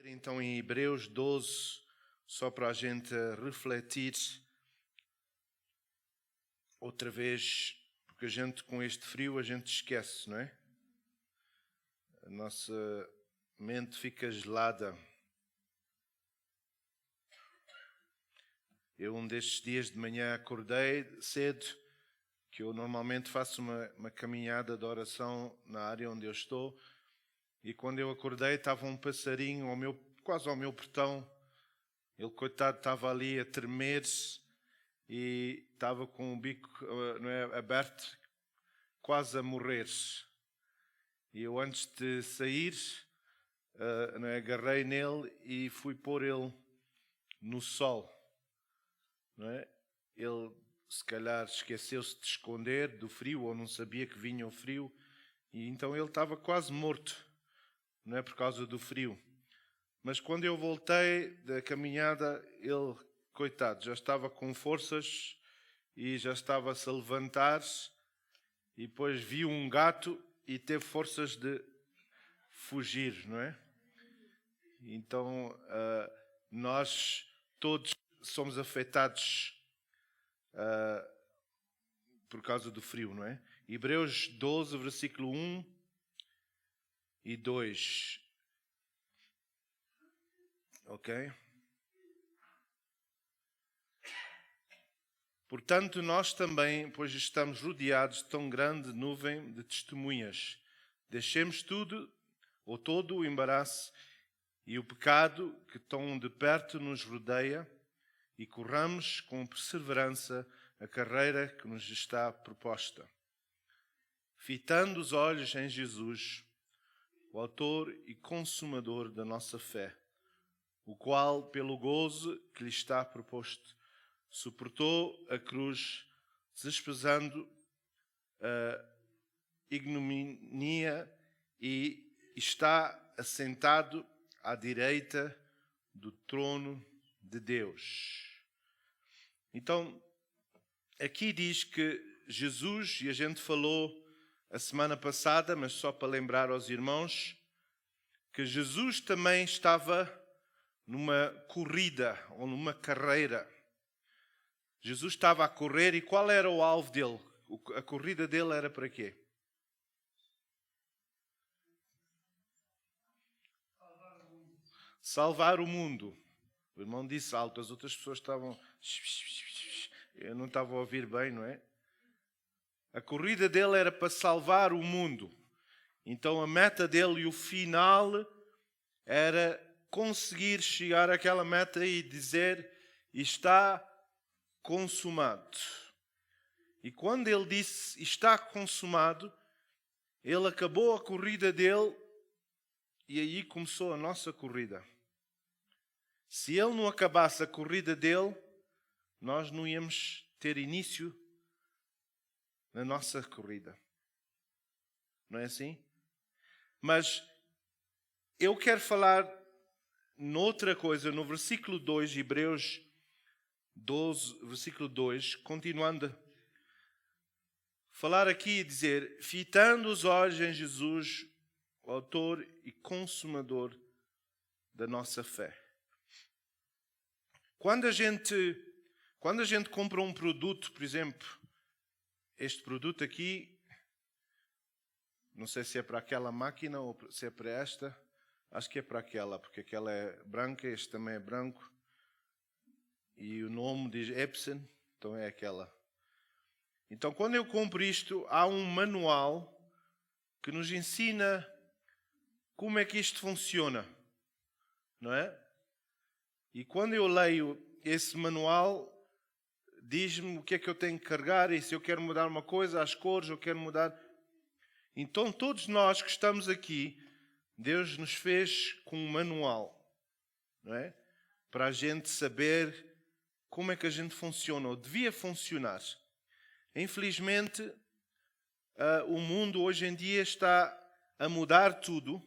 Então, em Hebreus 12, só para a gente refletir outra vez, porque a gente com este frio a gente esquece, não é? A nossa mente fica gelada. Eu um destes dias de manhã acordei cedo, que eu normalmente faço uma caminhada de oração na área onde eu estou, e quando eu acordei estava um passarinho quase ao meu portão. Ele, coitado, estava ali a tremer-se e estava com o bico aberto, quase a morrer. E eu, antes de sair, agarrei nele e fui pôr ele no sol. Não é? Ele, se calhar, esqueceu-se de esconder do frio ou não sabia que vinha o frio. E então ele estava quase morto, não é, por causa do frio. Mas quando eu voltei da caminhada, ele, coitado, já estava com forças e já estava a se levantar. E depois viu um gato e teve forças de fugir, não é? Então, nós todos somos afetados por causa do frio, não é? Hebreus 12, versículo 1 e 2. Ok? Portanto, nós também, pois estamos rodeados de tão grande nuvem de testemunhas, deixemos tudo, ou todo o embaraço e o pecado que tão de perto nos rodeia e corramos com perseverança a carreira que nos está proposta. Fitando os olhos em Jesus, o autor e consumador da nossa fé, o qual, pelo gozo que lhe está proposto, suportou a cruz, desprezando a ignomínia e está assentado à direita do trono de Deus. Então, aqui diz que Jesus, e a gente falou a semana passada, mas só para lembrar aos irmãos, que Jesus também estava numa corrida ou numa carreira. Jesus estava a correr e qual era o alvo dele? A corrida dele era para quê? Salvar o mundo. O irmão disse alto, as outras pessoas estavam... Eu não estava a ouvir bem, não é? A corrida dele era para salvar o mundo. Então a meta dele e o final era conseguir chegar àquela meta e dizer: está consumado. E quando ele disse está consumado, ele acabou a corrida dele e aí começou a nossa corrida. Se ele não acabasse a corrida dele, nós não íamos ter início na nossa corrida. Não é assim? Mas eu quero falar noutra coisa, no versículo 2, Hebreus 12, versículo 2, continuando. Falar aqui e dizer, fitando os olhos em Jesus, o autor e consumador da nossa fé. Quando a gente compra um produto, por exemplo, este produto aqui, não sei se é para aquela máquina ou se é para esta, acho que é para aquela, porque aquela é branca, este também é branco, e o nome diz Epson, então é aquela. Então, quando eu compro isto, há um manual que nos ensina como é que isto funciona, não é? E quando eu leio esse manual, diz-me o que é que eu tenho que carregar e se eu quero mudar uma coisa, as cores, eu quero mudar. Então, todos nós que estamos aqui, Deus nos fez com um manual, não é? Para a gente saber como é que a gente funciona, ou devia funcionar. Infelizmente, o mundo hoje em dia está a mudar tudo.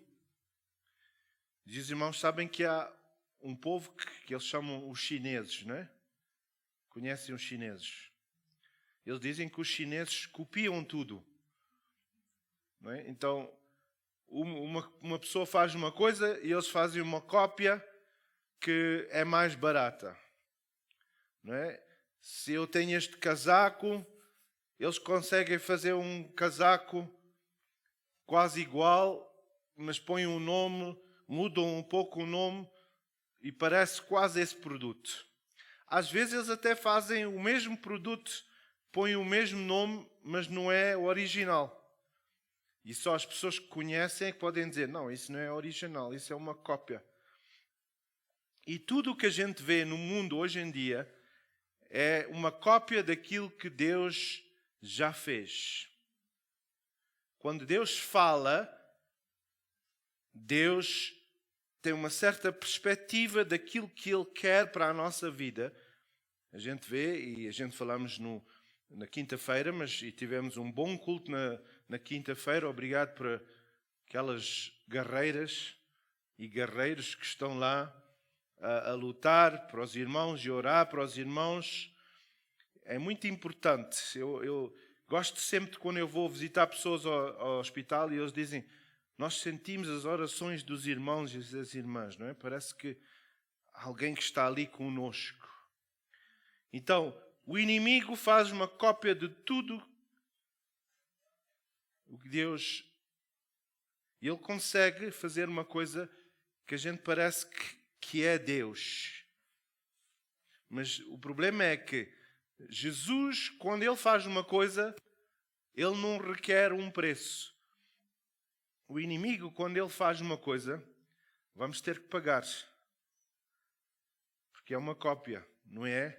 E os irmãos sabem que há um povo que eles chamam os chineses, não é? Conhecem os chineses? Eles dizem que os chineses copiam tudo. Não é? Então, uma pessoa faz uma coisa e eles fazem uma cópia que é mais barata. Não é? Se eu tenho este casaco, eles conseguem fazer um casaco quase igual, mas põem um nome, mudam um pouco o nome e parece quase esse produto. Às vezes eles até fazem o mesmo produto, põem o mesmo nome, mas não é o original. E só as pessoas que conhecem é que podem dizer, não, isso não é original, isso é uma cópia. E tudo o que a gente vê no mundo hoje em dia é uma cópia daquilo que Deus já fez. Quando Deus fala, Deus tem uma certa perspectiva daquilo que Ele quer para a nossa vida. A gente vê, e a gente falamos na quinta-feira, e tivemos um bom culto na quinta-feira. Obrigado por aquelas guerreiras e guerreiros que estão lá a lutar para os irmãos e orar para os irmãos. É muito importante. Eu gosto sempre de quando eu vou visitar pessoas ao hospital e eles dizem, nós sentimos as orações dos irmãos e das irmãs, não é? Parece que há alguém que está ali conosco. Então, o inimigo faz uma cópia de tudo o que Deus... Ele consegue fazer uma coisa que a gente parece que é Deus. Mas o problema é que Jesus, quando Ele faz uma coisa, Ele não requer um preço. O inimigo, quando ele faz uma coisa, vamos ter que pagar. Porque é uma cópia, não é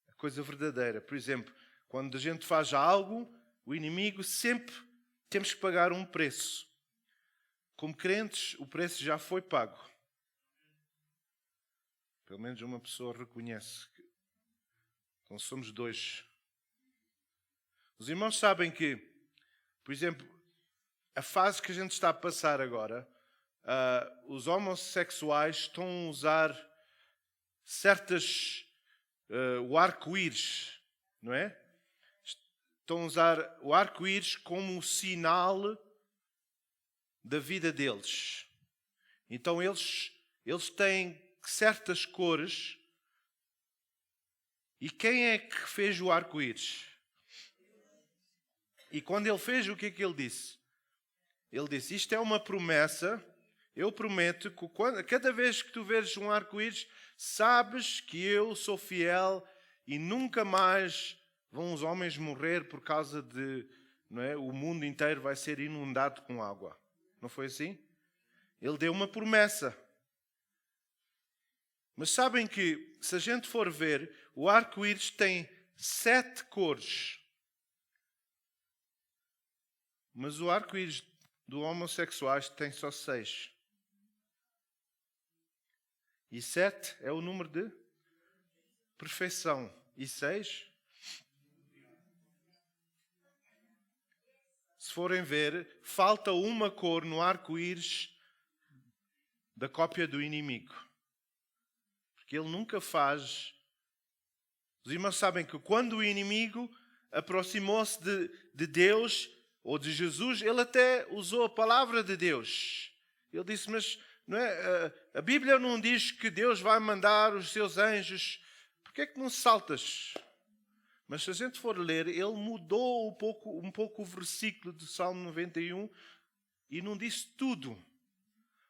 a coisa verdadeira. Por exemplo, quando a gente faz algo, o inimigo sempre temos que pagar um preço. Como crentes, o preço já foi pago. Pelo menos uma pessoa reconhece. Então somos dois. Os irmãos sabem que, por exemplo, a fase que a gente está a passar agora, os homossexuais estão a usar o arco-íris, não é? Estão a usar o arco-íris como sinal da vida deles. Então eles têm certas cores. E quem é que fez o arco-íris? E quando ele fez, o que é que ele disse? Ele disse, isto é uma promessa, eu prometo que cada vez que tu veres um arco-íris, sabes que eu sou fiel e nunca mais vão os homens morrer por causa de... Não é? O mundo inteiro vai ser inundado com água. Não foi assim? Ele deu uma promessa. Mas sabem que, se a gente for ver, o arco-íris tem 7 cores. Mas o arco-íris do homossexuais tem só 6. E 7 é o número de perfeição. E 6? Se forem ver, falta uma cor no arco-íris da cópia do inimigo. Porque ele nunca faz... Os irmãos sabem que quando o inimigo aproximou-se de Deus ou de Jesus, ele até usou a palavra de Deus. Ele disse, mas não é, a Bíblia não diz que Deus vai mandar os seus anjos. Por que é que não saltas? Mas se a gente for ler, ele mudou um pouco o versículo do Salmo 91 e não disse tudo.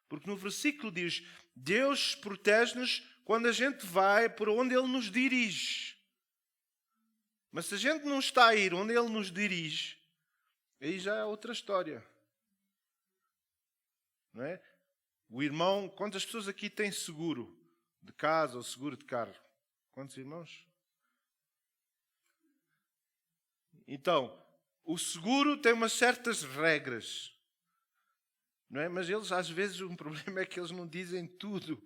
Porque no versículo diz, Deus protege-nos quando a gente vai por onde Ele nos dirige. Mas se a gente não está a ir onde Ele nos dirige, aí já é outra história. Não é? O irmão, quantas pessoas aqui têm seguro de casa ou seguro de carro? Quantos irmãos? Então, o seguro tem umas certas regras. Não é? Mas eles, às vezes, o problema é que eles não dizem tudo.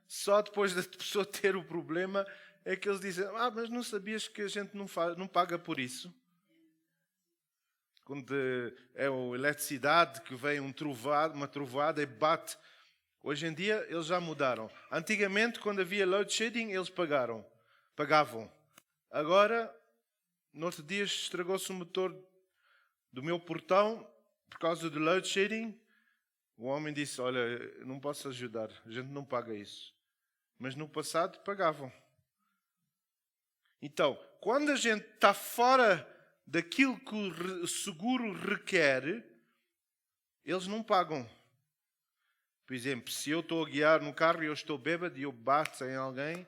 Só depois da pessoa ter o problema é que eles dizem, mas não sabias que a gente não paga por isso? Quando é a eletricidade que vem uma trovoada e bate. Hoje em dia eles já mudaram. Antigamente, quando havia load shedding, eles pagavam. Agora, no outro dia estragou-se o motor do meu portão por causa do load shedding, o homem disse, olha, não posso ajudar, a gente não paga isso. Mas no passado pagavam. Então, quando a gente está fora daquilo que o seguro requer, eles não pagam. Por exemplo, se eu estou a guiar no carro e eu estou bêbado e eu bato em alguém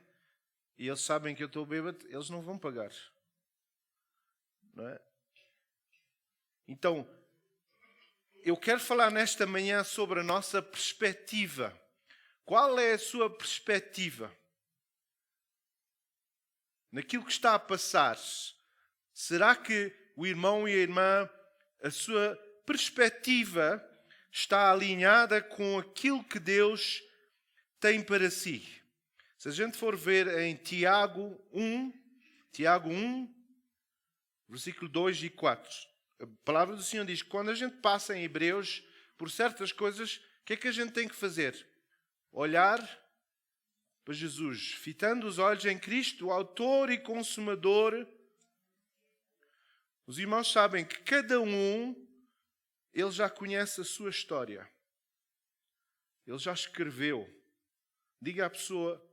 e eles sabem que eu estou bêbado, eles não vão pagar. Não é? Então, eu quero falar nesta manhã sobre a nossa perspectiva. Qual é a sua perspectiva? Naquilo que está a passar, será que o irmão e a irmã, a sua perspectiva está alinhada com aquilo que Deus tem para si? Se a gente for ver em Tiago 1, versículo 2 e 4, a palavra do Senhor diz que quando a gente passa em Hebreus por certas coisas, o que é que a gente tem que fazer? Olhar para Jesus, fitando os olhos em Cristo, o autor e consumador. Os irmãos sabem que cada um, ele já conhece a sua história. Ele já escreveu. Diga à pessoa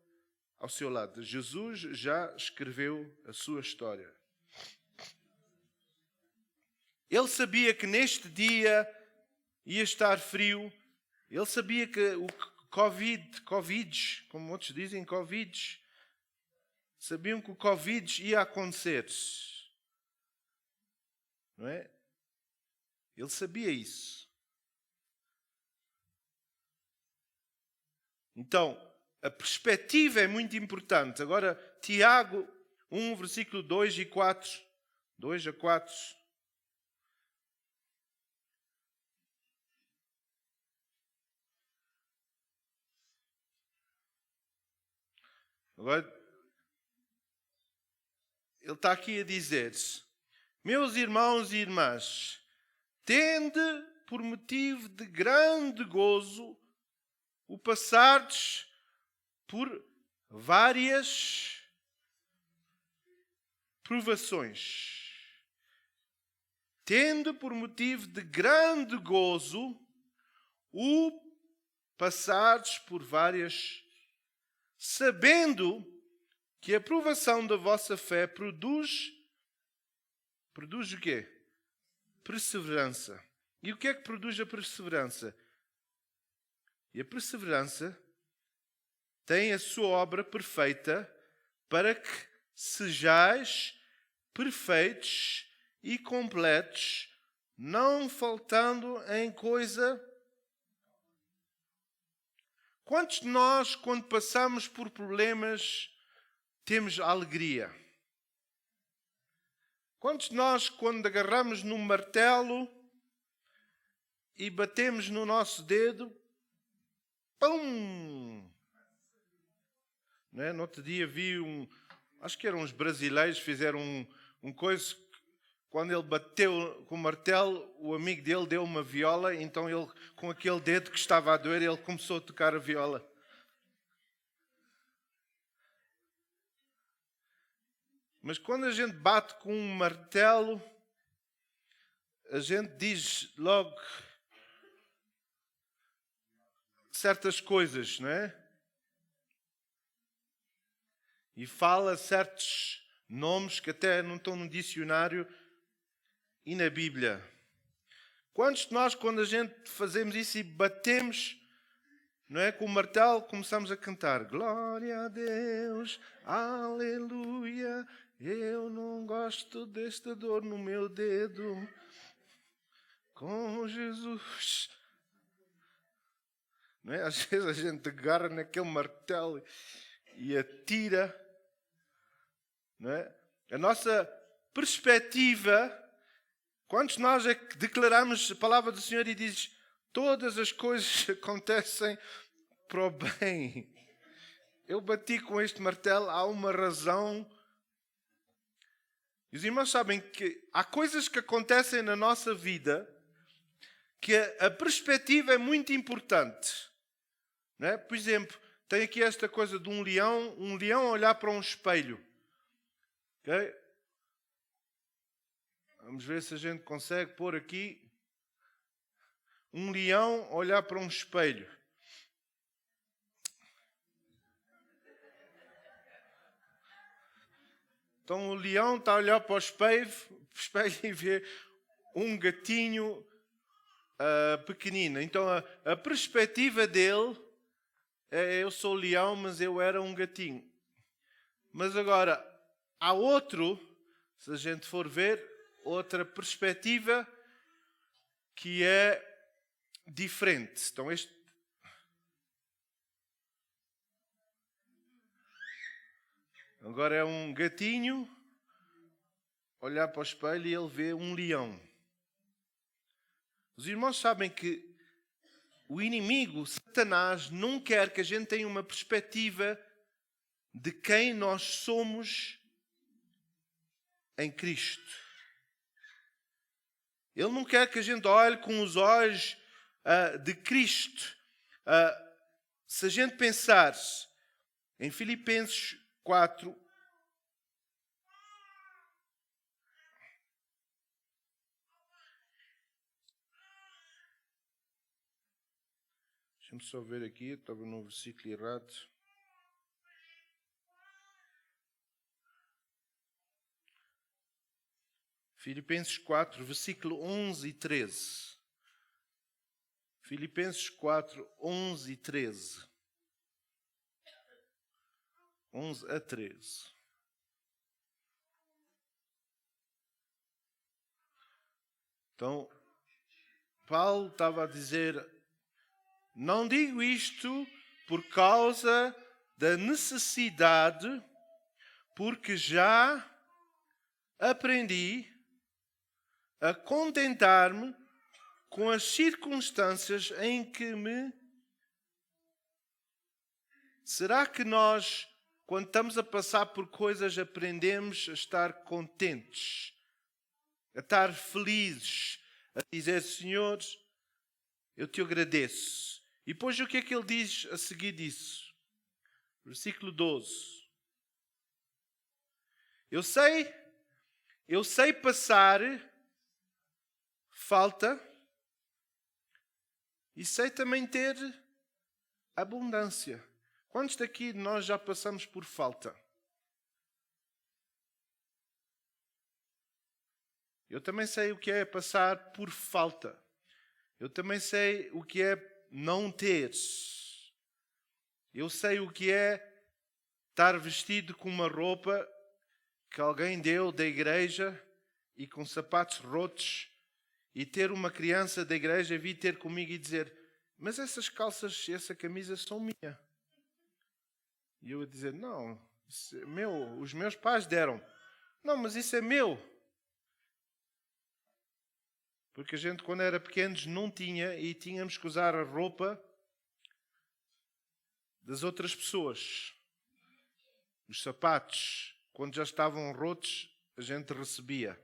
ao seu lado, Jesus já escreveu a sua história. Ele sabia que neste dia ia estar frio. Ele sabia que o Covid, como outros dizem, Covid, sabiam que o Covid ia acontecer. Não é? Ele sabia isso. Então, a perspectiva é muito importante. Agora, Tiago 1, versículo 2 e 4. 2 a 4. Agora, ele está aqui a dizer: meus irmãos e irmãs, tende por motivo de grande gozo o passardes por várias provações. Tende por motivo de grande gozo o passardes por várias, sabendo que a provação da vossa fé produz o quê? Perseverança. E o que é que produz a perseverança? E a perseverança tem a sua obra perfeita para que sejais perfeitos e completos, não faltando em coisa. Quantos de nós, quando passamos por problemas, temos alegria? Quantos de nós, quando agarramos num martelo e batemos no nosso dedo, pum! Não é? No outro dia vi acho que eram uns brasileiros, fizeram um coisa, quando ele bateu com o martelo, o amigo dele deu uma viola, então ele, com aquele dedo que estava a doer, ele começou a tocar a viola. Mas quando a gente bate com um martelo, a gente diz logo certas coisas, não é? E fala certos nomes que até não estão no dicionário e na Bíblia. Quantos de nós, quando a gente fazemos isso e batemos, não é, com o martelo, começamos a cantar glória a Deus, aleluia, eu não gosto desta dor no meu dedo, com Jesus. Não é? Às vezes a gente agarra naquele martelo e atira. Não é? A nossa perspectiva, quantos de nós é que declaramos a palavra do Senhor e diz todas as coisas acontecem para o bem. Eu bati com este martelo, há uma razão. E os irmãos sabem que há coisas que acontecem na nossa vida que a perspectiva é muito importante. Não é? Por exemplo, tem aqui esta coisa de um leão a olhar para um espelho. Okay? Vamos ver se a gente consegue pôr aqui. um leão olhar para um espelho. Então o leão está a olhar para o espelho e vê um gatinho pequenino. Então a perspectiva dele é: eu sou o leão, mas eu era um gatinho. Mas agora, há outro, se a gente for ver, outra perspectiva que é diferente. Então agora é um gatinho olhar para o espelho e ele vê um leão. Os irmãos sabem que o inimigo, Satanás, não quer que a gente tenha uma perspectiva de quem nós somos em Cristo. Ele não quer que a gente olhe com os olhos de Cristo. Se a gente pensar em Filipenses 4, deixa-me só ver aqui, estava no versículo errado. Filipenses 4, versículo 11 e 13. Filipenses 4, 11 e 13. 11 a 13. Então, Paulo estava a dizer: não digo isto por causa da necessidade, porque já aprendi a contentar-me com as circunstâncias em que me... Será que nós, quando estamos a passar por coisas, aprendemos a estar contentes, a estar felizes, a dizer: Senhor, eu te agradeço? E depois o que é que ele diz a seguir disso? Versículo 12. Eu sei passar falta e sei também ter abundância. Quantos daqui de nós já passamos por falta? Eu também sei o que é passar por falta. Eu também sei o que é não ter. Eu sei o que é estar vestido com uma roupa que alguém deu da igreja e com sapatos rotos, e ter uma criança da igreja vir ter comigo e dizer: mas essas calças e essa camisa são minha. E eu a dizer: não, isso é meu, os meus pais deram. Não, mas isso é meu. Porque a gente, quando era pequenos, não tinha, e tínhamos que usar a roupa das outras pessoas. Os sapatos, quando já estavam rotos, a gente recebia.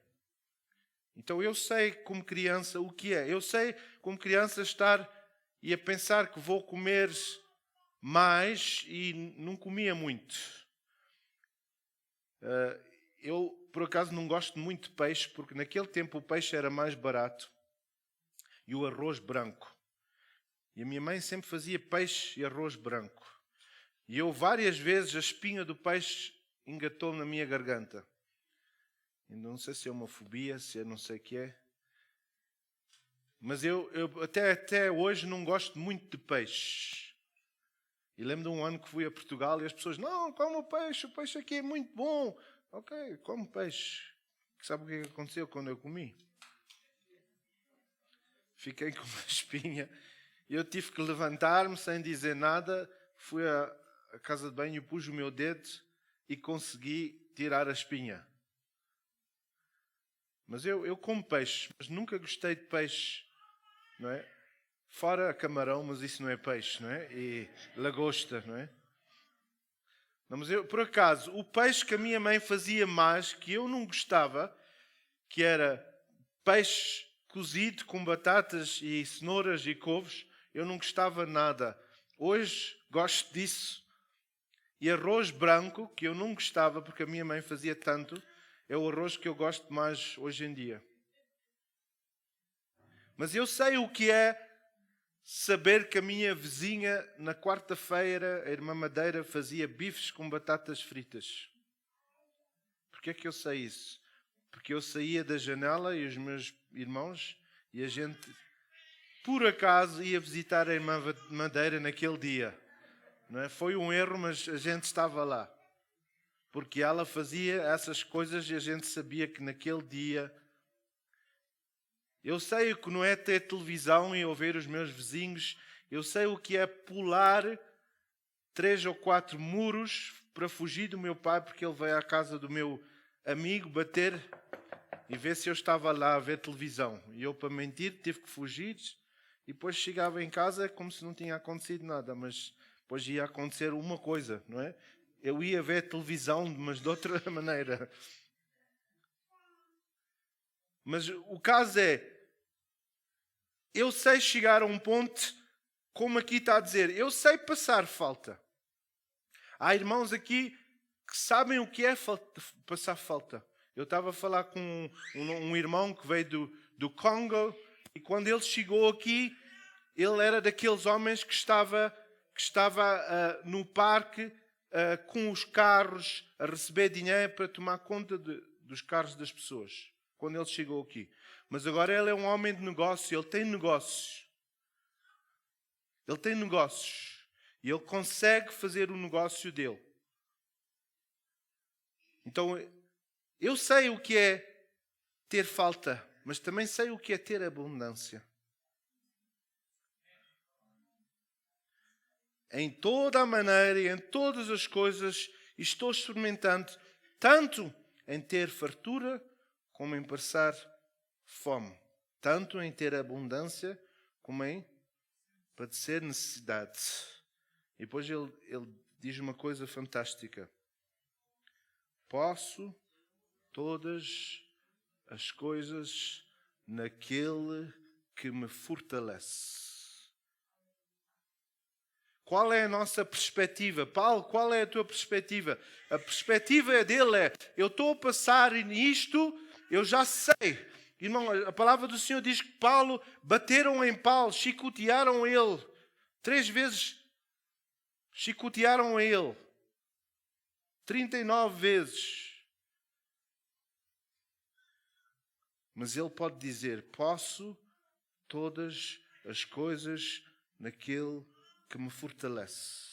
Então eu sei, como criança, o que é. Eu sei, como criança, estar e a pensar que vou comer mais e não comia muito. Eu, por acaso, não gosto muito de peixe, porque naquele tempo o peixe era mais barato e o arroz branco. E a minha mãe sempre fazia peixe e arroz branco. E eu, várias vezes, a espinha do peixe engatou na minha garganta. E não sei se é uma fobia, se é não sei o que é. Mas eu até hoje não gosto muito de peixe. E lembro de um ano que fui a Portugal e as pessoas: não, come o peixe aqui é muito bom. Ok, como peixe. Sabe o que aconteceu quando eu comi? Fiquei com uma espinha e eu tive que levantar-me sem dizer nada. Fui à casa de banho, pus o meu dedo e consegui tirar a espinha. Mas eu como peixe, mas nunca gostei de peixe, não é? Fora camarão, mas isso não é peixe, não é? E lagosta, não é? Não, mas eu, por acaso, o peixe que a minha mãe fazia mais, que eu não gostava, que era peixe cozido com batatas e cenouras e couves, eu não gostava nada. Hoje gosto disso. E arroz branco, que eu não gostava porque a minha mãe fazia tanto, é o arroz que eu gosto mais hoje em dia. Mas eu sei o que é saber que a minha vizinha, na quarta-feira, a irmã Madeira, fazia bifes com batatas fritas. Porquê é que eu sei isso? Porque eu saía da janela e os meus irmãos e a gente, por acaso, ia visitar a irmã Madeira naquele dia. Não é? Foi um erro, mas a gente estava lá. Porque ela fazia essas coisas e a gente sabia que naquele dia... Eu sei o que não é ter televisão e ouvir os meus vizinhos. Eu sei o que é pular 3 ou 4 muros para fugir do meu pai, porque ele veio à casa do meu amigo bater e ver se eu estava lá a ver televisão. E eu, para mentir, tive que fugir. E depois chegava em casa como se não tinha acontecido nada. Mas depois ia acontecer uma coisa, não é? Eu ia ver televisão, mas de outra maneira. Mas o caso é, eu sei chegar a um ponto, como aqui está a dizer, eu sei passar falta. Há irmãos aqui que sabem o que é passar falta. Eu estava a falar com um irmão que veio do Congo, e quando ele chegou aqui, ele era daqueles homens que estava no parque com os carros a receber dinheiro para tomar conta dos carros das pessoas. Quando ele chegou aqui. Mas agora ele é um homem de negócio, ele tem negócios. Ele tem negócios. E ele consegue fazer o negócio dele. Então, eu sei o que é ter falta, mas também sei o que é ter abundância. Em toda a maneira e em todas as coisas, estou experimentando tanto em ter fartura, como em passar fome. Tanto em ter abundância, como em padecer necessidade. E depois ele diz uma coisa fantástica. Posso todas as coisas naquele que me fortalece. Qual é a nossa perspectiva? Paulo, qual é a tua perspectiva? A perspectiva dele é, eu estou a passar nisto, eu já sei. Irmão, a palavra do Senhor diz que Paulo bateram em Paulo, chicotearam ele. 3 vezes chicotearam ele. 39 vezes. Mas ele pode dizer, posso todas as coisas naquele que me fortalece.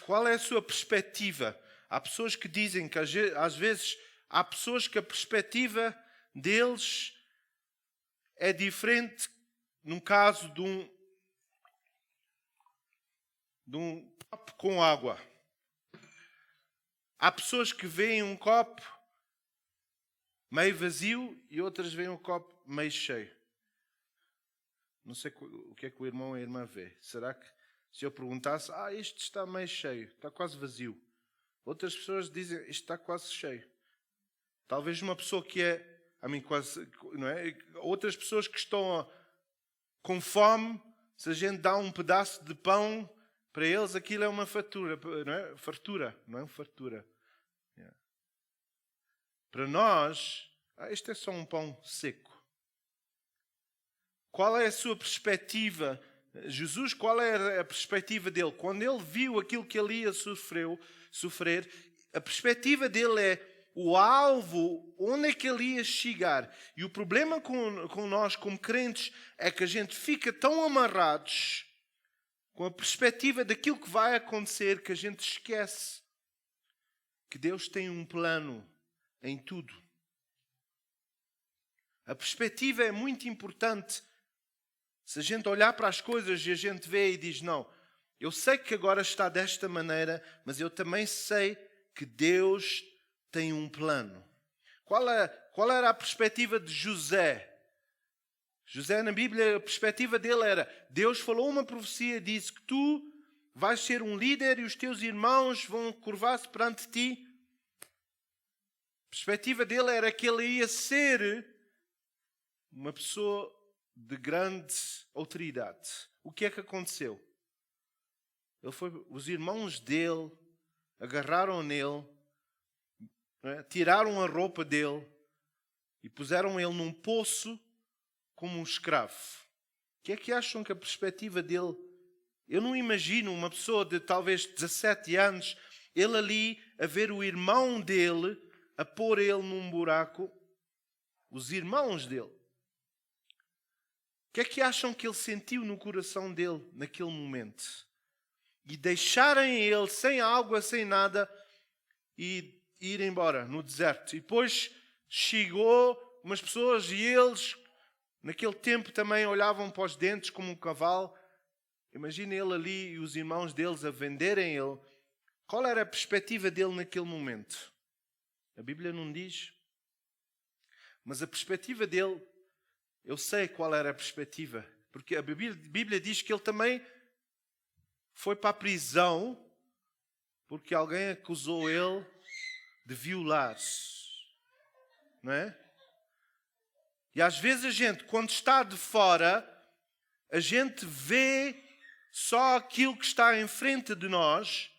Qual é a sua perspectiva? Há pessoas que dizem que às vezes há pessoas que a perspectiva deles é diferente no caso de um copo com água. Há pessoas que veem um copo meio vazio e outras veem um copo meio cheio. Não sei o que é que o irmão e a irmã vê. Será que se eu perguntasse, isto está meio cheio, está quase vazio. Outras pessoas dizem, isto está quase cheio. Talvez uma pessoa que quase, não é? Outras pessoas que estão com fome, se a gente dá um pedaço de pão, para eles aquilo é uma fartura, não é? Fartura, não é uma fartura. Yeah. Para nós, isto é só um pão seco. Qual é a sua perspectiva? Jesus, qual é a perspectiva dele? Quando ele viu aquilo que ele ia sofrer, a perspectiva dele é o alvo, onde é que ele ia chegar. E o problema com nós, como crentes, é que a gente fica tão amarrados com a perspectiva daquilo que vai acontecer que a gente esquece que Deus tem um plano em tudo. A perspectiva é muito importante. Se a gente olhar para as coisas e a gente vê e diz, não, eu sei que agora está desta maneira, mas eu também sei que Deus tem um plano. Qual era a perspectiva de José? José, na Bíblia, a perspectiva dele era, Deus falou uma profecia, disse que tu vais ser um líder e os teus irmãos vão curvar-se perante ti. A perspectiva dele era que ele ia ser uma pessoa de grande autoridade. O que é que aconteceu? Os irmãos dele agarraram nele, tiraram a roupa dele e puseram ele num poço como um escravo. O que é que acham que a perspectiva dele... Eu não imagino uma pessoa de talvez 17 anos, ele ali a ver o irmão dele, a pôr ele num buraco, os irmãos dele. O que é que acham que ele sentiu no coração dele naquele momento? E deixarem ele sem água, sem nada, e ir embora no deserto. E depois chegou umas pessoas e eles, naquele tempo também olhavam para os dentes como um cavalo. Imagina ele ali e os irmãos deles a venderem ele. Qual era a perspectiva dele naquele momento? A Bíblia não diz. Mas a perspectiva dele, eu sei qual era a perspectiva. Porque a Bíblia diz que ele também foi para a prisão porque alguém acusou ele de violar. Não é? E às vezes a gente, quando está de fora, a gente vê só aquilo que está em frente de nós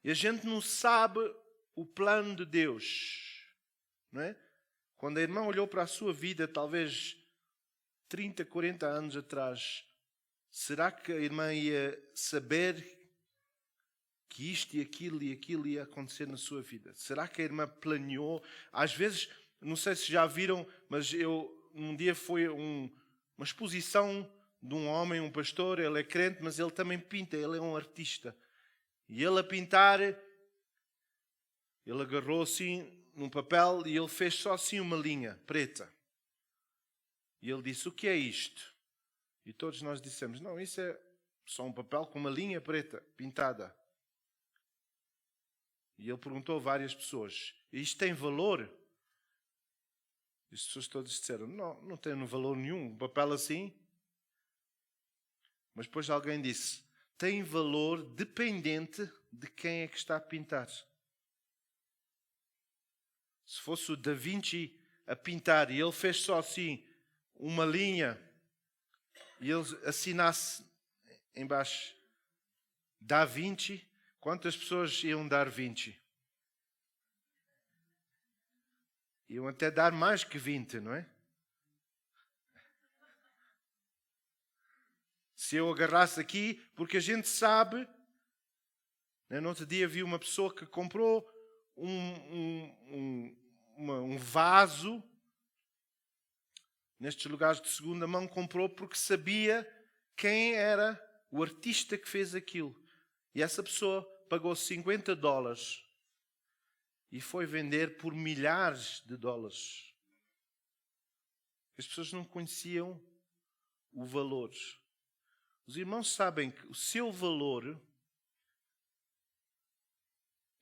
e a gente não sabe o plano de Deus. Não é? Quando a irmã olhou para a sua vida, talvez 30, 40 anos atrás, será que a irmã ia saber que isto e aquilo ia acontecer na sua vida? Será que a irmã planeou? Às vezes, não sei se já viram, mas um dia foi uma exposição de um homem, um pastor, ele é crente, mas ele também pinta, ele é um artista. E ele a pintar, ele agarrou assim num papel e ele fez só assim uma linha preta. E ele disse, o que é isto? E todos nós dissemos, não, isso é só um papel com uma linha preta, pintada. E ele perguntou a várias pessoas, isto tem valor? E as pessoas todas disseram, não tem valor nenhum, um papel assim. Mas depois alguém disse, tem valor dependente de quem é que está a pintar. Se fosse o Da Vinci a pintar e ele fez só assim uma linha e ele assinasse embaixo Da Vinci, quantas pessoas iam dar Vinci? Iam até dar mais que 20, não é? Se eu agarrasse aqui, porque a gente sabe, né, no outro dia vi uma pessoa que comprou um vaso, nestes lugares de segunda mão, comprou porque sabia quem era o artista que fez aquilo. E essa pessoa pagou $50 e foi vender por milhares de dólares. As pessoas não conheciam o valor. Os irmãos sabem que o seu valor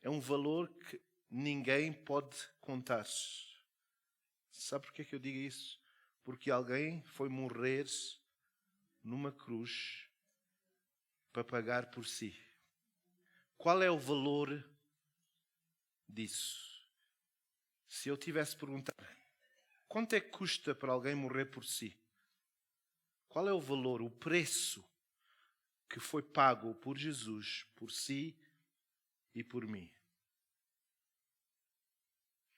é um valor que ninguém pode contar. Sabe porquê que eu digo isso? Porque alguém foi morrer numa cruz para pagar por si. Qual é o valor disso? Se eu tivesse perguntado, quanto é que custa para alguém morrer por si? Qual é o valor, o preço que foi pago por Jesus, por si e por mim?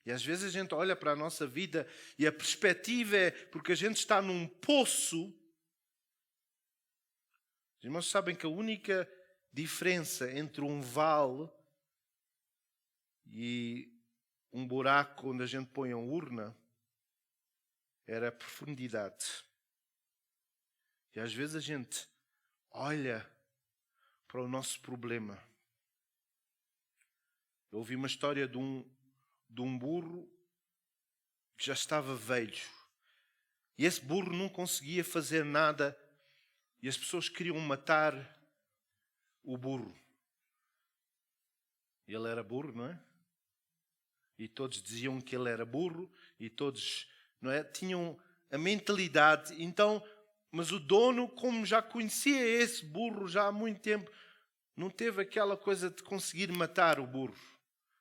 E às vezes a gente olha para a nossa vida e a perspectiva é porque a gente está num poço. Os irmãos sabem que a única diferença entre um vale e um buraco onde a gente põe a urna era a profundidade. E às vezes a gente olha para o nosso problema. Eu ouvi uma história de um burro que já estava velho. E esse burro não conseguia fazer nada. E as pessoas queriam matar o burro. Ele era burro, não é? E todos diziam que ele era burro. E todos, não é, tinham a mentalidade. Então, mas o dono, como já conhecia esse burro já há muito tempo, não teve aquela coisa de conseguir matar o burro.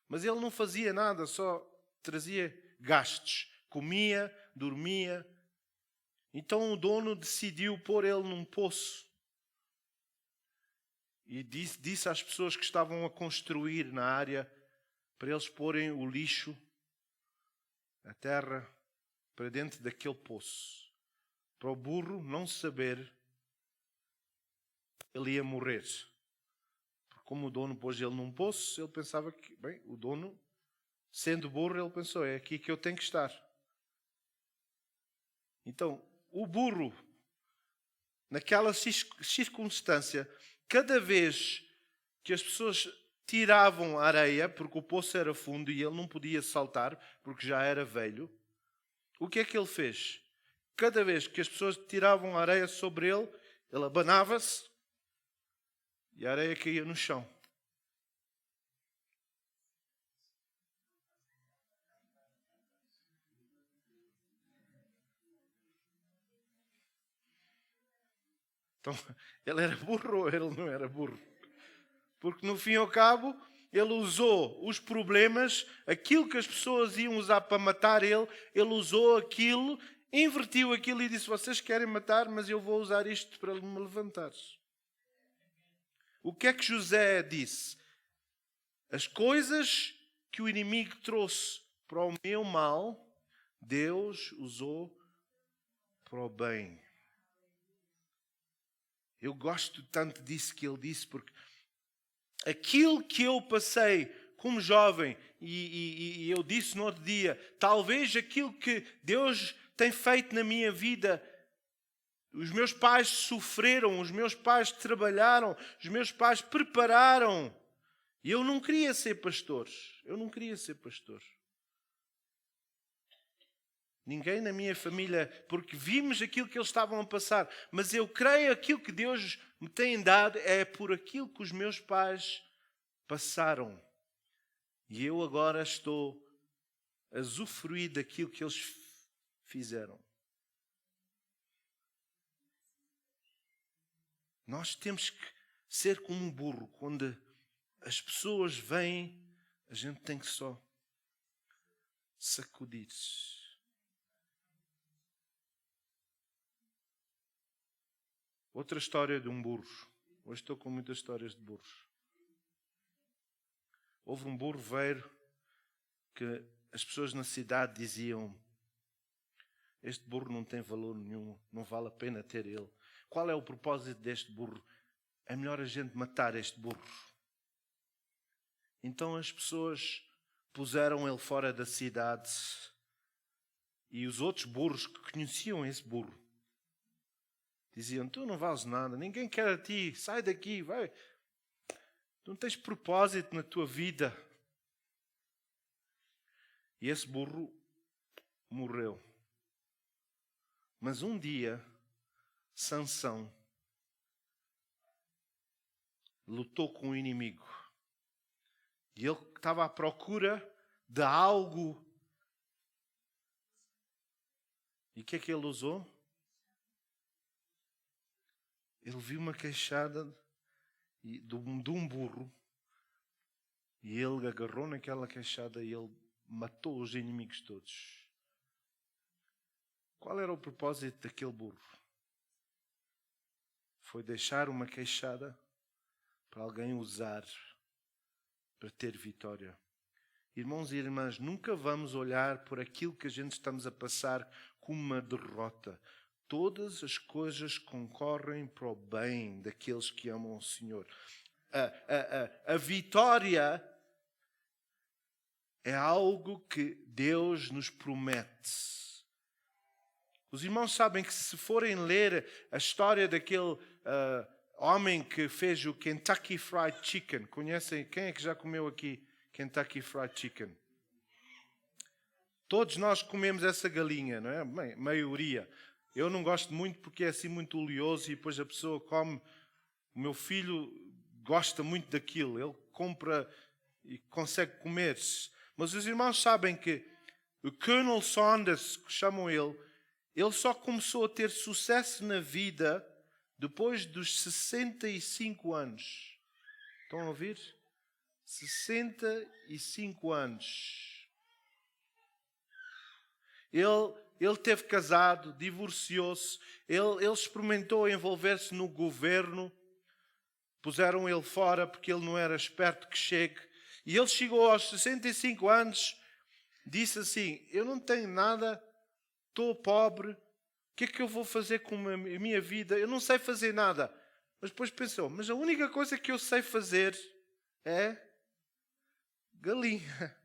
Mas ele não fazia nada, só trazia gastos. Comia, dormia. Então o dono decidiu pôr ele num poço. E disse às pessoas que estavam a construir na área para eles porem o lixo, a terra, para dentro daquele poço. para o burro não saber, ele ia morrer. Porque como o dono pôs ele num poço, ele pensava que, bem, o dono, sendo burro, ele pensou, é aqui que eu tenho que estar. Então, o burro, naquela circunstância, cada vez que as pessoas tiravam a areia, porque o poço era fundo e ele não podia saltar, porque já era velho, o que é que ele fez? Cada vez que as pessoas tiravam a areia sobre ele, ele abanava-se e a areia caía no chão. Então, ele era burro ou ele não era burro? Porque no fim e ao cabo, ele usou os problemas, aquilo que as pessoas iam usar para matar ele usou aquilo, invertiu aquilo e disse, vocês querem matar, mas eu vou usar isto para me levantar. O que é que José disse? As coisas que o inimigo trouxe para o meu mal, Deus usou para o bem. Eu gosto tanto disso que ele disse, porque aquilo que eu passei como jovem, e eu disse no outro dia, talvez aquilo que Deus tem feito na minha vida, os meus pais sofreram, os meus pais trabalharam, os meus pais prepararam. E eu não queria ser pastor. Ninguém na minha família, porque vimos aquilo que eles estavam a passar. Mas eu creio que aquilo que Deus me tem dado é por aquilo que os meus pais passaram. E eu agora estou a usufruir daquilo que eles fizeram. Nós temos que ser como um burro. Quando as pessoas vêm, a gente tem que só sacudir-se. Outra história de um burro. Hoje estou com muitas histórias de burros. Houve um burro-veiro que as pessoas na cidade diziam, este burro não tem valor nenhum, não vale a pena ter ele. Qual é o propósito deste burro? É melhor a gente matar este burro. Então as pessoas puseram ele fora da cidade e os outros burros que conheciam esse burro diziam, tu não vales nada, ninguém quer a ti, sai daqui, vai. Tu não tens propósito na tua vida. E esse burro morreu. Mas um dia, Sansão lutou com o inimigo. E ele estava à procura de algo. E o que é que ele usou? Ele viu uma queixada de um burro. E ele agarrou naquela queixada e ele matou os inimigos todos. Qual era o propósito daquele burro? Foi deixar uma queixada para alguém usar para ter vitória. Irmãos e irmãs, nunca vamos olhar por aquilo que a gente estamos a passar como uma derrota. Todas as coisas concorrem para o bem daqueles que amam o Senhor. A vitória é algo que Deus nos promete. Os irmãos sabem que se forem ler a história daquele homem que fez o Kentucky Fried Chicken, conhecem? Quem é que já comeu aqui Kentucky Fried Chicken? Todos nós comemos essa galinha, não é? Maioria. Eu não gosto muito porque é assim muito oleoso e depois a pessoa come. O meu filho gosta muito daquilo. Ele compra e consegue comer. Mas os irmãos sabem que o Colonel Sanders, que chamam ele só começou a ter sucesso na vida depois dos 65 anos. Estão a ouvir? 65 anos. Ele teve casado, divorciou-se, ele experimentou envolver-se no governo, puseram ele fora porque ele não era esperto que chegue. E ele chegou aos 65 anos, disse assim, eu não tenho nada, estou pobre, que é que eu vou fazer com a minha vida? Eu não sei fazer nada. Mas depois pensou, mas a única coisa que eu sei fazer é galinha.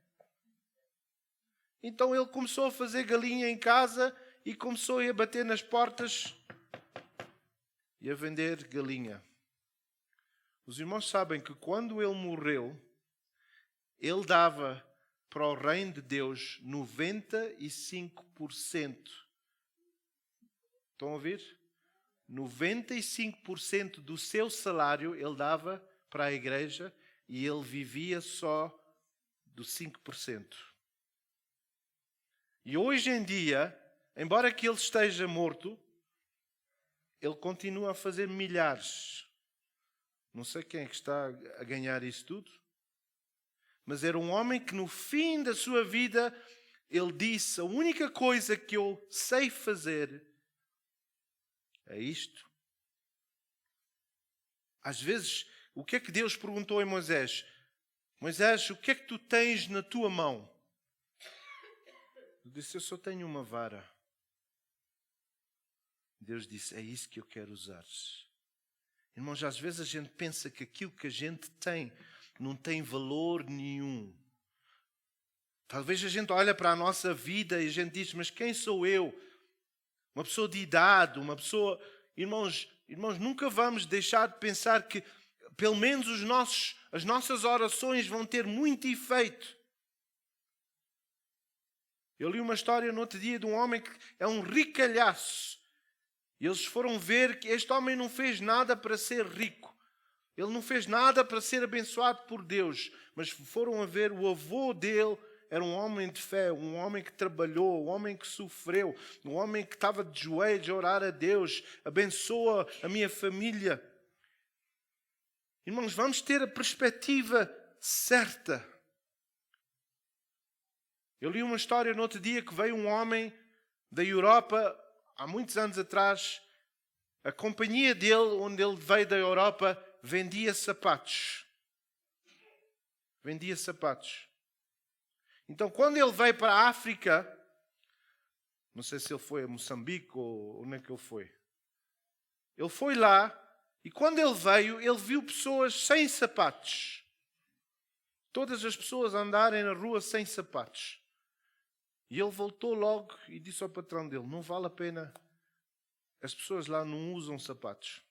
Então ele começou a fazer galinha em casa e começou a bater nas portas e a vender galinha. Os irmãos sabem que quando ele morreu, ele dava para o reino de Deus 95%. Estão a ouvir? 95% do seu salário ele dava para a igreja e ele vivia só dos 5%. E hoje em dia, embora que ele esteja morto, ele continua a fazer milhares. Não sei quem é que está a ganhar isso tudo. Mas era um homem que no fim da sua vida, ele disse, a única coisa que eu sei fazer é isto. Às vezes, o que é que Deus perguntou a Moisés? Moisés, o que é que tu tens na tua mão? Ele disse, eu só tenho uma vara. Deus disse, é isso que eu quero usar. Irmãos, às vezes a gente pensa que aquilo que a gente tem não tem valor nenhum. Talvez a gente olha para a nossa vida e a gente diz, mas quem sou eu? Uma pessoa de idade, uma pessoa... Irmãos, nunca vamos deixar de pensar que pelo menos as nossas orações vão ter muito efeito. Eu li uma história no outro dia de um homem que é um ricalhaço. E eles foram ver que este homem não fez nada para ser rico. Ele não fez nada para ser abençoado por Deus. Mas foram a ver, o avô dele era um homem de fé, um homem que trabalhou, um homem que sofreu, um homem que estava de joelhos a orar a Deus. Abençoa a minha família. Irmãos, vamos ter a perspectiva certa. Eu li uma história no outro dia que veio um homem da Europa, há muitos anos atrás. A companhia dele, onde ele veio da Europa, vendia sapatos. Vendia sapatos. Então, quando ele veio para a África, não sei se ele foi a Moçambique ou onde é que ele foi. Ele foi lá e quando ele veio, ele viu pessoas sem sapatos. Todas as pessoas andarem na rua sem sapatos. E ele voltou logo e disse ao patrão dele, não vale a pena, as pessoas lá não usam sapatos.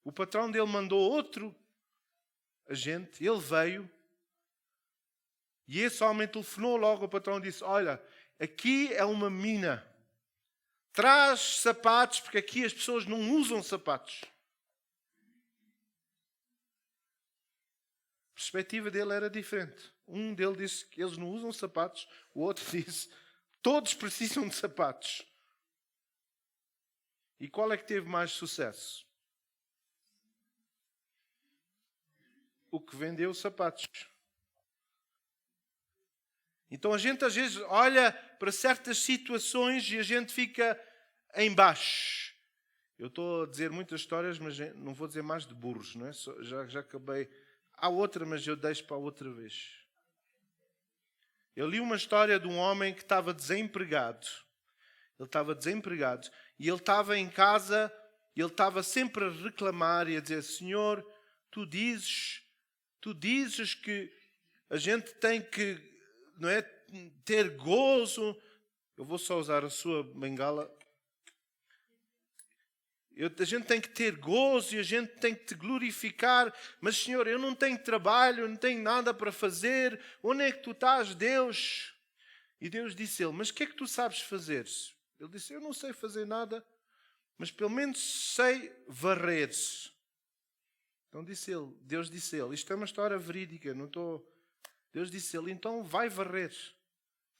O patrão dele mandou outro agente, ele veio, e esse homem telefonou logo ao patrão e disse, olha, aqui é uma mina, traz sapatos, porque aqui as pessoas não usam sapatos. A perspectiva dele era diferente. Um dele disse que eles não usam sapatos, o outro disse, todos precisam de sapatos. E qual é que teve mais sucesso? O que vendeu sapatos. Então a gente às vezes olha para certas situações e a gente fica em baixo. Eu estou a dizer muitas histórias, mas não vou dizer mais de burros, não é? Já acabei. Há outra, mas eu deixo para outra vez. Eu li uma história de um homem que estava desempregado. Ele estava desempregado e ele estava em casa e ele estava sempre a reclamar e a dizer, Senhor, tu dizes que a gente tem que, não é, ter gozo. Eu vou só usar a sua bengala. A gente tem que ter gozo e a gente tem que te glorificar. Mas, Senhor, eu não tenho trabalho, não tenho nada para fazer. Onde é que tu estás, Deus? E Deus disse a ele, mas o que é que tu sabes fazer? Ele disse, eu não sei fazer nada, mas pelo menos sei varrer. Então Deus disse a ele, isto é uma história verídica, não estou... Deus disse a ele, então vai varrer.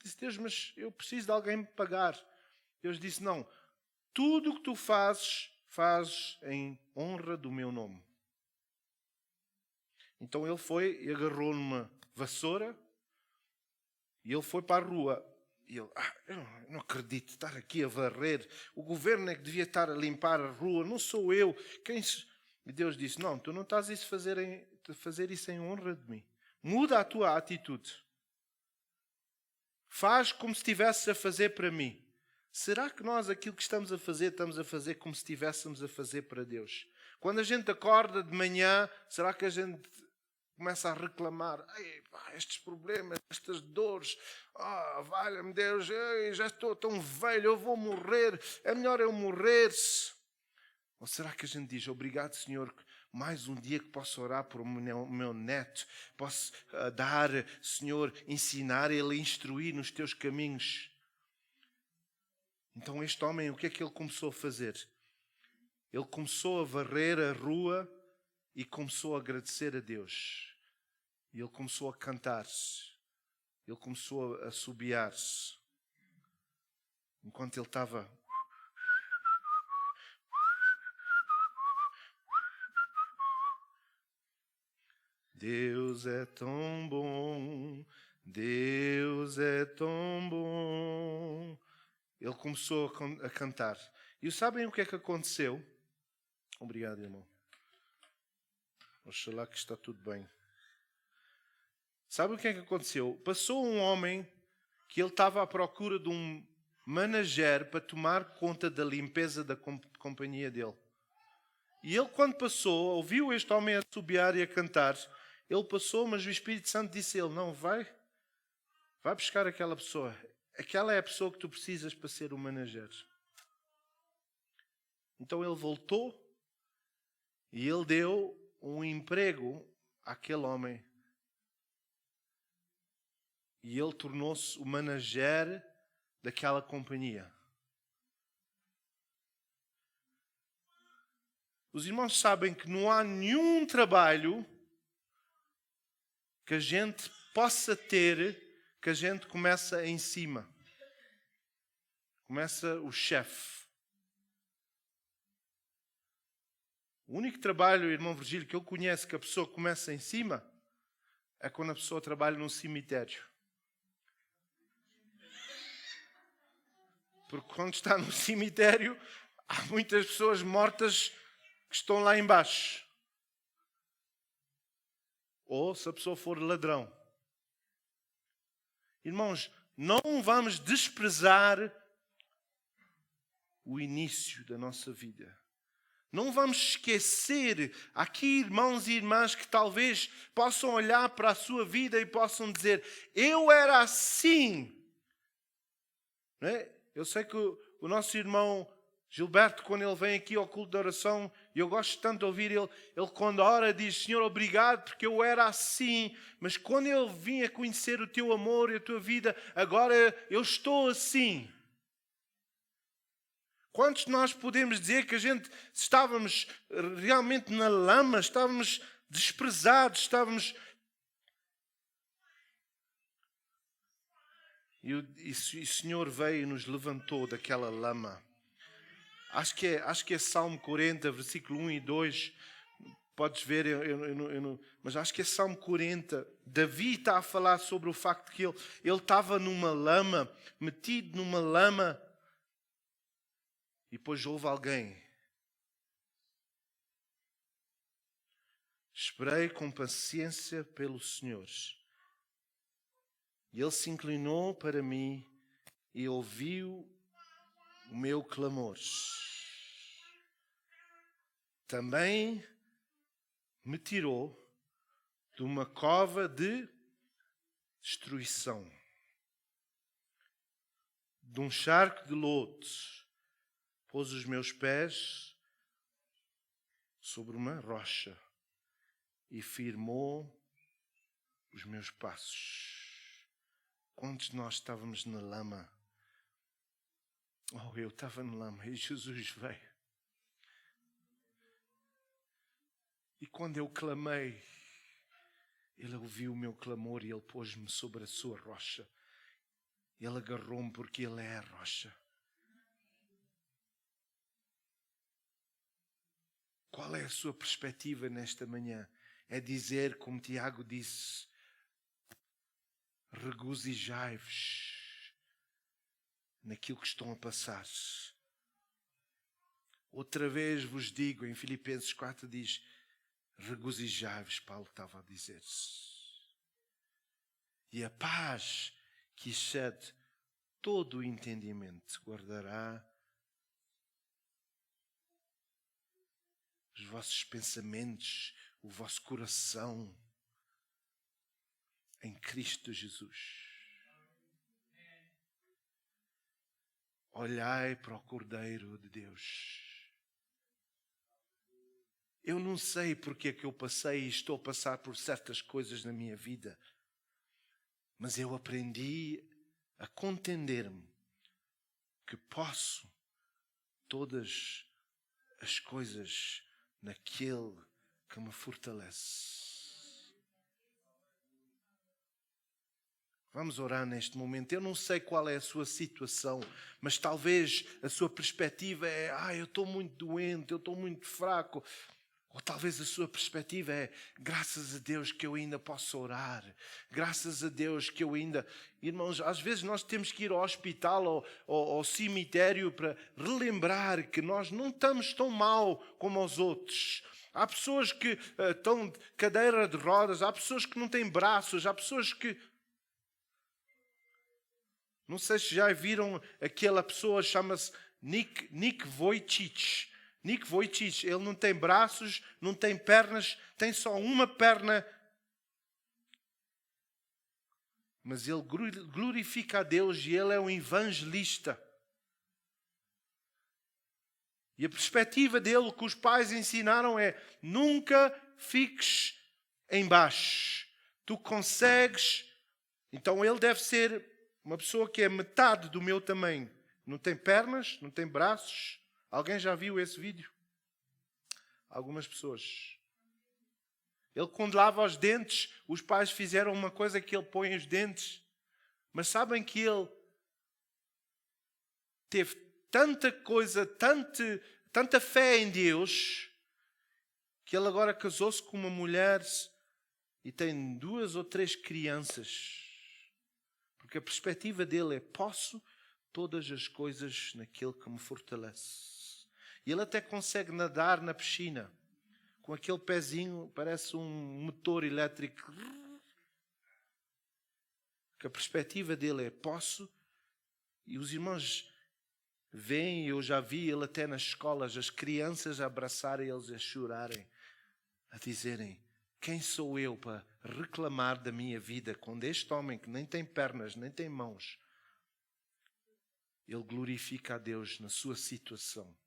Disse, Deus, mas eu preciso de alguém me pagar. Deus disse, não, tudo o que tu fazes em honra do meu nome. Então ele foi e agarrou numa vassoura e ele foi para a rua. E ele, eu não acredito estar aqui a varrer. O governo é que devia estar a limpar a rua, não sou eu. E Deus disse, não, tu não estás a fazer isso em honra de mim. Muda a tua atitude. Faz como se estivesse a fazer para mim. Será que nós aquilo que estamos a fazer como se estivéssemos a fazer para Deus? Quando a gente acorda de manhã, será que a gente começa a reclamar? Ei, pá, estes problemas, estas dores, valha-me Deus, já estou tão velho, eu vou morrer, é melhor eu morrer. Ou será que a gente diz, obrigado Senhor, mais um dia que posso orar por o meu neto, posso dar, Senhor, ensinar ele a instruir nos teus caminhos. Então este homem, o que é que ele começou a fazer? Ele começou a varrer a rua e começou a agradecer a Deus. E ele começou a cantar-se. Ele começou a assobiar-se. Enquanto ele estava... Deus é tão bom, Deus é tão bom. Ele começou a cantar. E sabem o que é que aconteceu? Obrigado, irmão. Oxalá que está tudo bem. Sabe o que é que aconteceu? Passou um homem que ele estava à procura de um manager para tomar conta da limpeza da companhia dele. E ele, quando passou, ouviu este homem a assobiar e a cantar. Ele passou, mas o Espírito Santo disse a ele, não, vai buscar aquela pessoa. Aquela é a pessoa que tu precisas para ser o manager. Então ele voltou e ele deu um emprego àquele homem. E ele tornou-se o manager daquela companhia. Os irmãos sabem que não há nenhum trabalho que a gente possa ter que a gente começa em cima. Começa o chefe. O único trabalho, irmão Virgílio, que eu conheço que a pessoa começa em cima é quando a pessoa trabalha num cemitério. Porque quando está no cemitério, há muitas pessoas mortas que estão lá embaixo. Ou se a pessoa for ladrão. Irmãos, não vamos desprezar o início da nossa vida. Não vamos esquecer aqui irmãos e irmãs que talvez possam olhar para a sua vida e possam dizer, eu era assim. Não é? Eu sei que o nosso irmão Gilberto, quando ele vem aqui ao culto de oração, e eu gosto tanto de ouvir ele quando ora diz, Senhor, obrigado, porque eu era assim, mas quando eu vim a conhecer o teu amor e a tua vida, agora eu estou assim. Quantos de nós podemos dizer que a gente estávamos realmente na lama, estávamos desprezados, estávamos... E o Senhor veio e nos levantou daquela lama. Acho que é Salmo 40, versículo 1 e 2. Podes ver, mas acho que é Salmo 40. Davi está a falar sobre o facto que ele estava numa lama, metido numa lama. E depois houve alguém. Esperei com paciência pelo Senhor. E Ele se inclinou para mim e ouviu o meu clamor. Também me tirou de uma cova de destruição, de um charco de lodo, pôs os meus pés sobre uma rocha e firmou os meus passos. Quantos de nós estávamos na lama? Eu estava na lama e Jesus veio. E quando eu clamei, Ele ouviu o meu clamor e Ele pôs-me sobre a sua rocha. Ele agarrou-me porque Ele é a rocha. Qual é a sua perspectiva nesta manhã? É dizer, como Tiago disse, regozijai-vos naquilo que estão a passar. Outra vez vos digo, em Filipenses 4 diz, regozijai-vos, Paulo estava a dizer-se. E a paz que excede todo o entendimento, guardará os vossos pensamentos, o vosso coração em Cristo Jesus. Olhai para o Cordeiro de Deus. Eu não sei porque é que eu passei e estou a passar por certas coisas na minha vida, mas eu aprendi a contender-me que posso todas as coisas naquele que me fortalece. Vamos orar neste momento. Eu não sei qual é a sua situação, mas talvez a sua perspectiva é: eu estou muito doente, eu estou muito fraco. Ou talvez a sua perspectiva é: graças a Deus que eu ainda posso orar. Graças a Deus que eu ainda... Irmãos, às vezes nós temos que ir ao hospital ou ao cemitério para relembrar que nós não estamos tão mal como os outros. Há pessoas que estão de cadeira de rodas, há pessoas que não têm braços, há pessoas que... Não sei se já viram aquela pessoa, chama-se Nick Vujicic. Nick Vujicic, ele não tem braços, não tem pernas, tem só uma perna. Mas ele glorifica a Deus e ele é um evangelista. E a perspectiva dele que os pais ensinaram é: nunca fiques em baixo. Tu consegues. Então ele deve ser uma pessoa que é metade do meu tamanho. Não tem pernas, não tem braços. Alguém já viu esse vídeo? Algumas pessoas. Ele, quando lava os dentes, os pais fizeram uma coisa que ele põe os dentes. Mas sabem que ele teve tanta coisa, tanta fé em Deus, que ele agora casou-se com uma mulher e tem 2 ou 3 crianças. Porque a perspectiva dele é: posso todas as coisas naquele que me fortalece. E ele até consegue nadar na piscina com aquele pezinho, parece um motor elétrico. Que a perspectiva dele é: posso. E os irmãos veem, eu já vi ele até nas escolas, as crianças a abraçarem eles, a chorarem, a dizerem: quem sou eu para reclamar da minha vida quando este homem que nem tem pernas, nem tem mãos, ele glorifica a Deus na sua situação?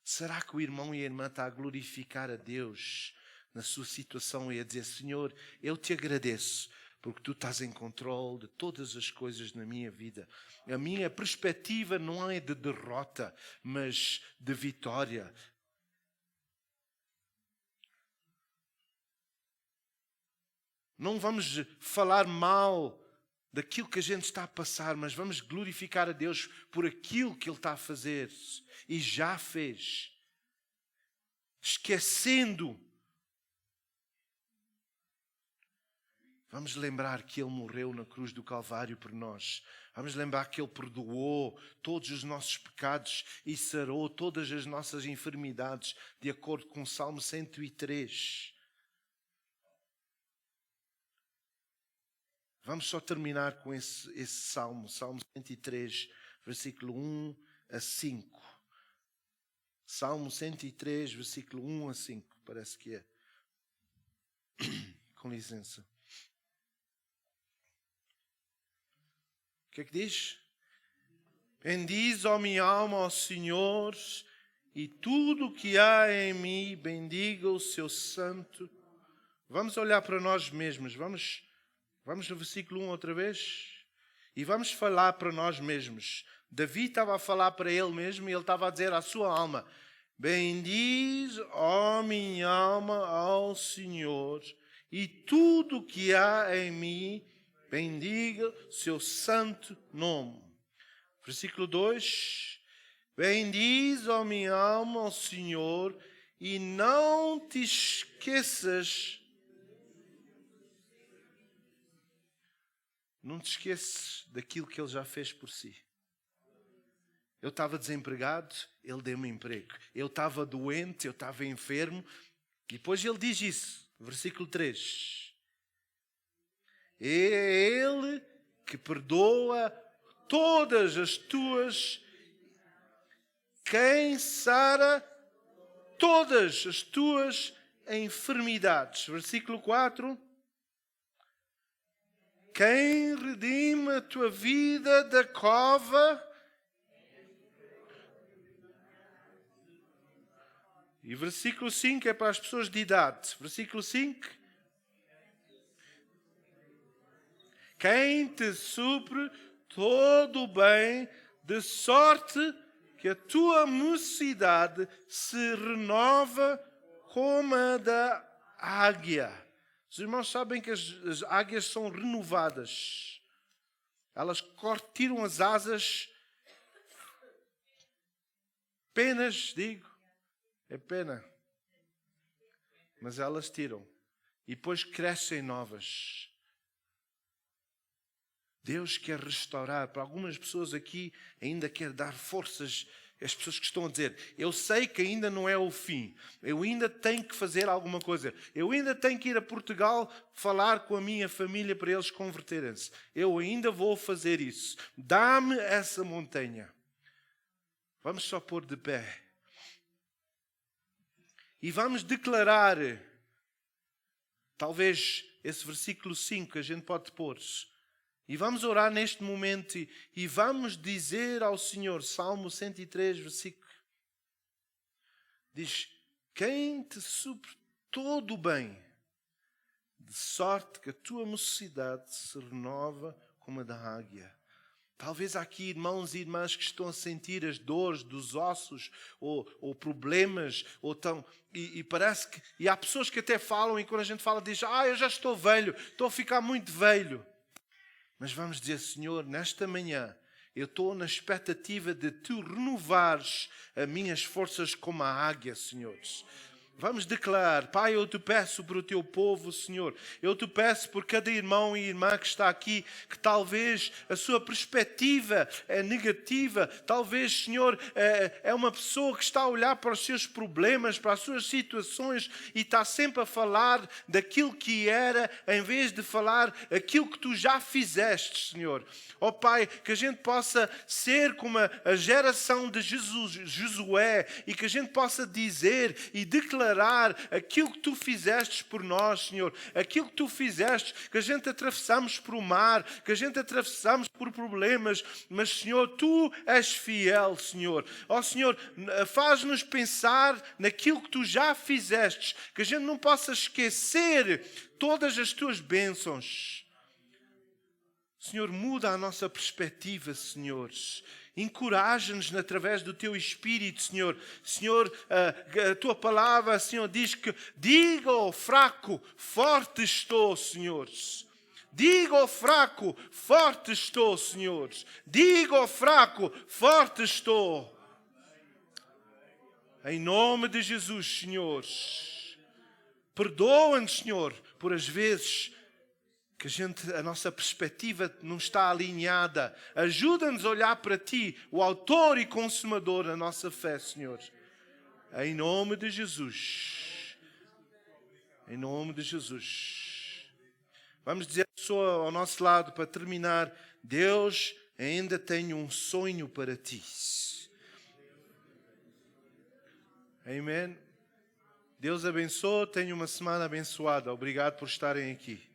Será que o irmão e a irmã estão a glorificar a Deus na sua situação e a dizer: Senhor, eu te agradeço porque tu estás em controle de todas as coisas na minha vida. A minha perspectiva não é de derrota, mas de vitória. Não vamos falar mal daquilo que a gente está a passar, mas vamos glorificar a Deus por aquilo que Ele está a fazer e já fez. Esquecendo. Vamos lembrar que Ele morreu na cruz do Calvário por nós. Vamos lembrar que Ele perdoou todos os nossos pecados e sarou todas as nossas enfermidades, de acordo com o Salmo 103. Vamos só terminar com esse Salmo, Salmo 103, versículo 1 a 5. Salmo 103, versículo 1 a 5, parece que é. Com licença. O que é que diz? Bendize, ó minha alma, ao Senhor, e tudo o que há em mim, bendiga o seu santo. Vamos olhar para nós mesmos, vamos no versículo 1 outra vez. E vamos falar para nós mesmos. Davi estava a falar para ele mesmo e ele estava a dizer à sua alma: bendize, ó minha alma, ao Senhor, e tudo o que há em mim, bendiga o seu santo nome. Versículo 2. Bendize, ó minha alma, ao Senhor, e não te esqueças. Não te esqueças daquilo que Ele já fez por si. Eu estava desempregado, Ele deu-me emprego. Eu estava doente, eu estava enfermo. E depois Ele diz isso, versículo 3. É Ele que perdoa todas as tuas... Quem sara todas as tuas enfermidades. Versículo 4. Quem redime a tua vida da cova. E versículo 5 é para as pessoas de idade. Versículo 5. Quem te supre todo o bem, de sorte que a tua mocidade se renova como a da águia. Os irmãos sabem que as águias são renovadas. Elas tiram as asas. Penas, digo. É pena. Mas elas tiram. E depois crescem novas. Deus quer restaurar. Para algumas pessoas aqui ainda quer dar forças. As pessoas que estão a dizer, eu sei que ainda não é o fim. Eu ainda tenho que fazer alguma coisa. Eu ainda tenho que ir a Portugal falar com a minha família para eles converterem-se. Eu ainda vou fazer isso. Dá-me essa montanha. Vamos só pôr de pé. E vamos declarar, talvez esse versículo 5 que a gente pode pôr. E vamos orar neste momento e vamos dizer ao Senhor, Salmo 103, versículo, diz, quem te supre todo o bem, de sorte que a tua mocidade se renova como a da águia. Talvez há aqui irmãos e irmãs que estão a sentir as dores dos ossos ou problemas, e parece que... E há pessoas que até falam, e quando a gente fala, diz, eu já estou velho, estou a ficar muito velho. Mas vamos dizer, Senhor, nesta manhã, eu estou na expectativa de Tu renovares as minhas forças como a águia, Senhor. Vamos declarar, Pai, eu te peço por o Teu povo, Senhor. Eu te peço por cada irmão e irmã que está aqui, que talvez a sua perspectiva é negativa. Talvez, Senhor, é uma pessoa que está a olhar para os seus problemas, para as suas situações e está sempre a falar daquilo que era, em vez de falar aquilo que Tu já fizeste, Senhor. Ó Pai, que a gente possa ser como a geração de Josué e que a gente possa dizer e declarar aquilo que Tu fizeste por nós, Senhor. Aquilo que Tu fizeste, que a gente atravessamos por o mar, que a gente atravessamos por problemas, mas, Senhor, Tu és fiel, Senhor. Ó Senhor, faz-nos pensar naquilo que Tu já fizeste, que a gente não possa esquecer todas as Tuas bênçãos. Senhor, muda a nossa perspectiva, Senhor. Encoraja-nos através do Teu Espírito, Senhor. Senhor, a Tua palavra, Senhor, diz que diga ao fraco, forte estou, Senhor. Diga ao fraco, forte estou, Senhor. Diga ao fraco, forte estou. Em nome de Jesus, Senhor. Perdoa-nos, Senhor, por as vezes que a nossa perspectiva não está alinhada. Ajuda-nos a olhar para Ti, o autor e consumador da nossa fé, Senhor. Em nome de Jesus. Em nome de Jesus. Vamos dizer a pessoa ao nosso lado, para terminar, Deus ainda tem um sonho para ti. Amém. Deus abençoe, tenha uma semana abençoada. Obrigado por estarem aqui.